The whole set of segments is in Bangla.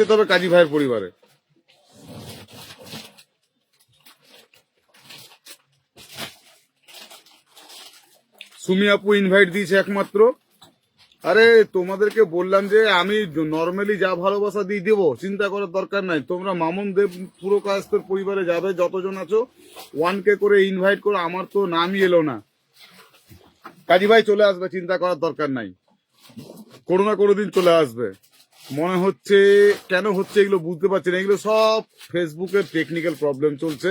যেতে হবে কাজী ভাইয়ের পরিবারে। সুমি আপু ইনভাইট দিয়েছে একমাত্র। আরে তোমাদেরকে বললাম যে আমি নর্মালি যা ভালোবাসা দিয়ে দেবো, চিন্তা করার দরকার নাই। তোমরা মামুন দেব পুরো কাস্তের পরিবারে যাবে, যতজন আছো 1K করে ইনভাইট করো। আমার তো নামই এলো না। কাজী ভাই চলে আসবে, চিন্তা করার দরকার নাই, কোনো না কোনো দিন চলে আসবে। মনে হচ্ছে কেন হচ্ছে এগুলো বুঝতে পারছি না। এগুলো সব ফেসবুকের টেকনিক্যাল প্রবলেম চলছে,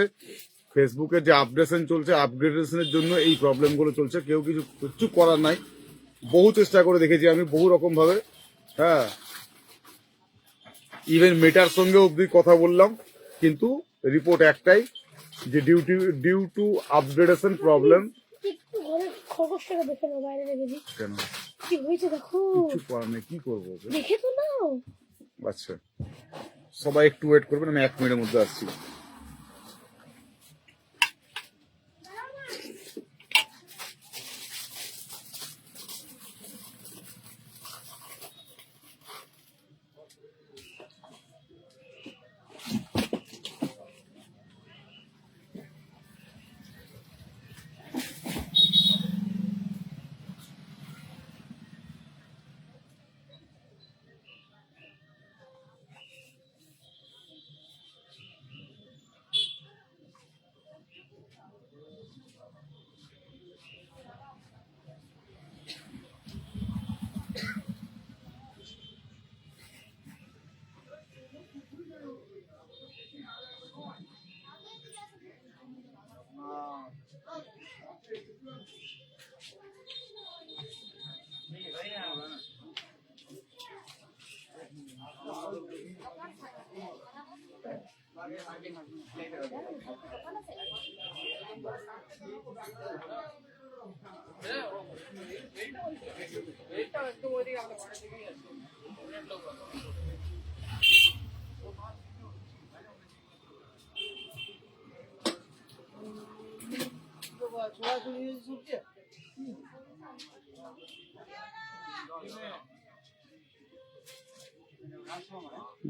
ফেসবুকের যে আপডেশন চলছে, আপগ্রেডেশনের জন্য এই প্রবলেমগুলো চলছে। কেউ কিছু করার নাই। বহু চেষ্টা করে দেখেছি আমি, বহু রকম ভাবে। হ্যাঁ, ইভেন মেটার সঙ্গে অবধি কথা বললাম, কিন্তু রিপোর্ট একটাই যে ডিউ টু আপগ্রেডেশন প্রবলেম। কেন কি হয়েছে দেখো? কিছু করার নেই, কি করবো? দেখে তো নাও। আচ্ছা, সবাই একটু ওয়েট করবেন, আমি 1 মিনিটের মধ্যে আসছি।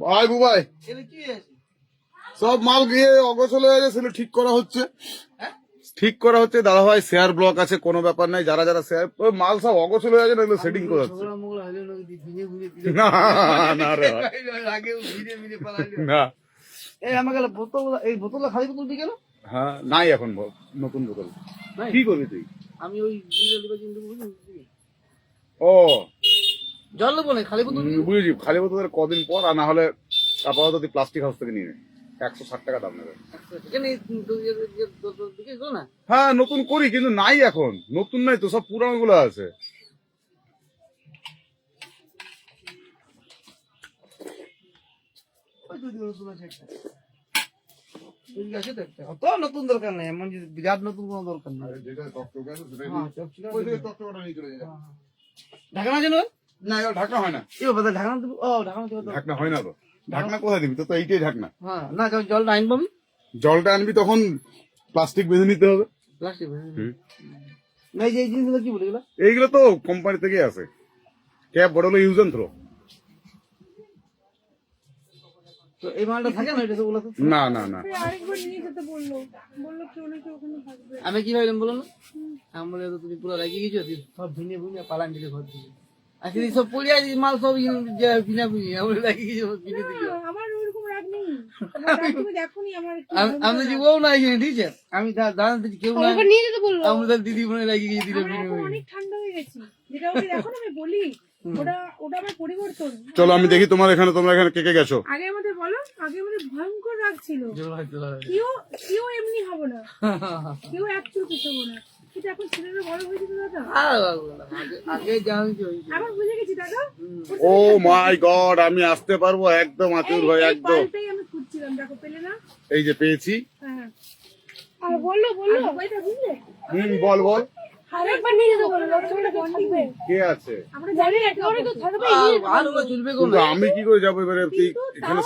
ভাই বুবাই, সব মাল গিয়ে অগোছল হয়ে গেছে, ঠিক করা হচ্ছে। ঠিক করা হচ্ছে দাদা ভাই, শেয়ার ব্লক আছে, কোনো ব্যাপার নাই। যারা যারা শেয়ার মাল সব অগোছল হয়ে গেছে, এগুলো সেটিং করা হচ্ছে। না না রে ভাই, না। এই আমাকে বোতল, এই বোতল খালি বোতল দিয়ে গেল। হ্যাঁ, নাই এখন নতুন বোতল। কি করবি তুই? আমি ওই ও জল দেবো না, খালি বোতল বুঝেছি, খালি বোতলের কদিন পর, আর না হলে আপাতত প্লাস্টিক হাউস থেকে নিয়ে নে। 160 টাকা দাম নেবে। না। হ্যাঁ, নতুন করি, কিন্তু নাই এখন। নতুন নাই তো, সব পুরানো গুলো আছে। নতুন দরকার নেই, এমন বিরাট নতুন কোনো দরকার নেই। ঢাকনা যেন না, ঢাকনা হয় না। ঢাকনা দেবো। ও ঢাকনা দেবো, ঢাকনা হয় না তো। ঢাকনা কোথায় দিবি? তো এইটাই ঢাকনা। হ্যাঁ না, জলটা আনবো আমি। জলটা আনবি তখন প্লাস্টিক বেঁধে নিতে হবে। প্লাস্টিক না, এই যে এই জিনিসগুলো কি বলে এগুলো? এইগুলো তো কোম্পানি থেকে আছে। ক্যাব বড় হলো ইউজ এন্ড থ্রো। তো এই মালটা থাকে না, এটা তো ওগুলো না না না। আরেকবার নিয়ে যেতে বললো কি অনেকে ওখানে থাকবে। আমি কি ভাবলাম বলো না, আমি বলে তুমি পুরো রেখে গেছো, সব ভিনে ভিনে পালান দিলে ঘর থেকে। আসলে সব পড়িয়া মাল সব ভিনা ভিনে আমি রেখে গেছি, ভিনে দিল। আমার ওরকম রাগ নেই, তুমি দেখোনি আমার। আমি যে বউ না এখানে, ঠিক আছে, আমি জানতে কেউ না, নিয়ে যেতে বললো। আমি তার দিদি বোনে রেখে গেছি, দিলে অনেক ঠান্ডা হয়ে গেছি, যেটা ওকে দেখো না, আমি বলি ওটা আমার পরিবর্তন। চলো আমি দেখি তোমরা এখানে কে কে গেছো। আগে আমাদের বলো, আগে আমাদের ভয়ঙ্কর রাগ ছিল। কেউ এমনি হবো না, কেউ একটু কিছু হবো না। কিন্তু এখন ছেলেরা বড় হয়েছে তো দাদা, আগে জানি আবার বুঝে গেছি দাদা। ও মাই গড, আমি আসতে পারবো একদম আতুর ভাই, একদম। পাল্টাই আমি খুঁজছিলাম, দেখো পেলে না? এই যে পেয়েছি। হ্যাঁ, আর বললো ওইটা বুঝলে। বল বল। আরেকবার নিয়ে যেতে বললো, লক্ষ্মণটা থাকবে। কে আছে? আমরা জানি না, কেউ তো থাকবে। আর চলবে কিন্তু আমি কি করে যাবো এবারে? এখানে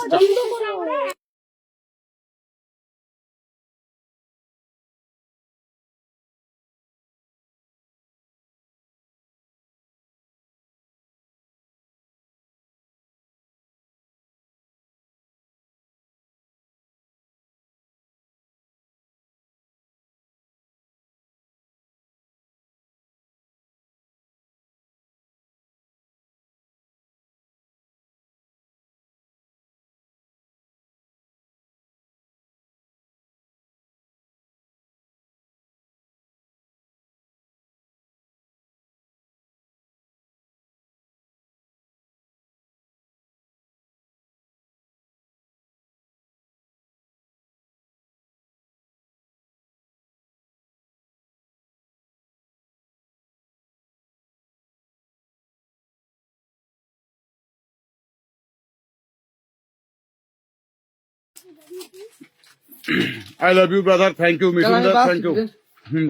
I love you brother, thank you Mithun da, thank you.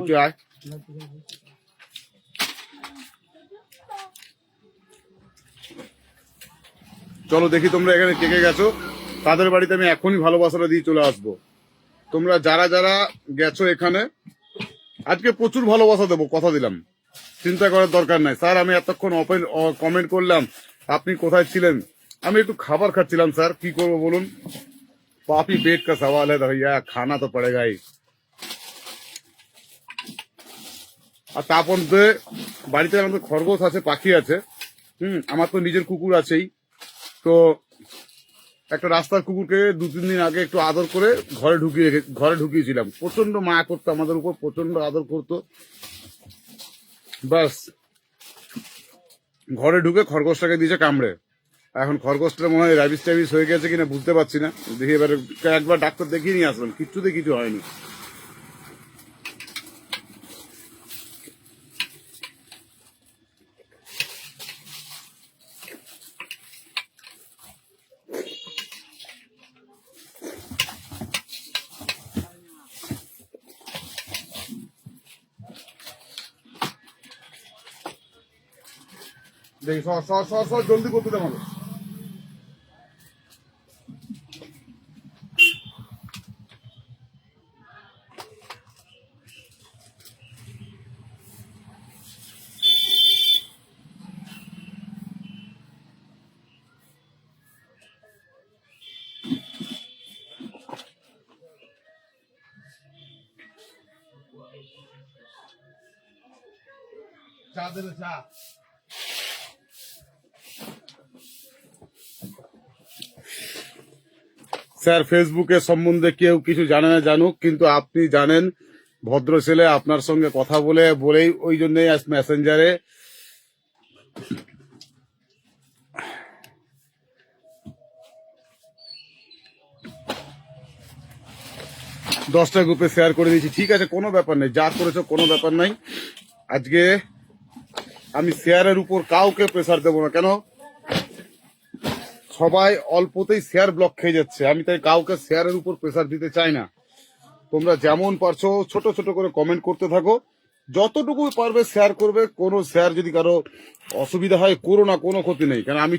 তুই আয়। চলো দেখি তোমরা এখানে কে কে গেছো, তাদের বাড়িতে আমি এখনই ভালোবাসাটা দিয়ে চলে আসবো। তোমরা যারা যারা গেছো এখানে, আজকে প্রচুর ভালোবাসা দেবো, কথা দিলাম, চিন্তা করার দরকার নাই। স্যার আমি এতক্ষণ ওপেন কমেন্ট করলাম, আপনি কোথায় ছিলেন? আমি একটু খাবার খাচ্ছিলাম স্যার, কি করবো বলুন, পাপি পেট কা সওয়াল है भैया, खाना तो पड़ेगा ही। আর তারপর বাড়িতে আমাদের খরগোশ আছে, পাখি আছে, আমার তো নিজের কুকুর আছেই। তো একটা রাস্তার কুকুরকে 2-3 দিন আগে একটু আদর করে ঘরে ঢুকিয়েছিলাম। প্রচন্ড মায়া করতো আমাদের উপর, প্রচন্ড আদর করতো। বাস ঘরে ঢুকে খরগোশটাকে দিয়েছে কামড়ে। এখন খরগোশটা মনে হয় র্যাবিস ট্যাবিস হয়ে গেছে কিনা বুঝতে পারছি না। দেখি এবারে একবার ডাক্তার দেখিয়ে নিয়ে আসলাম, কিচ্ছুতে কিছু হয়নি। দেখি সর জলদি করতে দেবো। চা দেবে, চা। স্যার ফেসবুকের সম্বন্ধে কেউ কিছু জানে না জানুক, কিন্তু আপনি জানেন ভদ্র ছেলে, আপনার সঙ্গে কথা বলেই ওই জন্যই মেসেঞ্জারে দশটা গ্রুপে শেয়ার করে দিয়েছি। ঠিক আছে, কোনো ব্যাপার নেই, যা করেছো কোনো ব্যাপার নাই। আজকে আমি শেয়ারের উপর কাউকে প্রেসার দেবো না, কেন সবাই অল্পতেই শেয়ার ব্লক খেয়ে যাচ্ছে। আমি তাই কাউকে শেয়ারের উপর প্রেসার দিতে চাই না। তোমরা যেমন পারছো ছোট ছোট করে কমেন্ট করতে থাকো, যতটুকু পারবে শেয়ার করবে। কোনো শেয়ার যদি কারো অসুবিধা হয় করো না, কোনো ক্ষতি নেই, কারণ আমি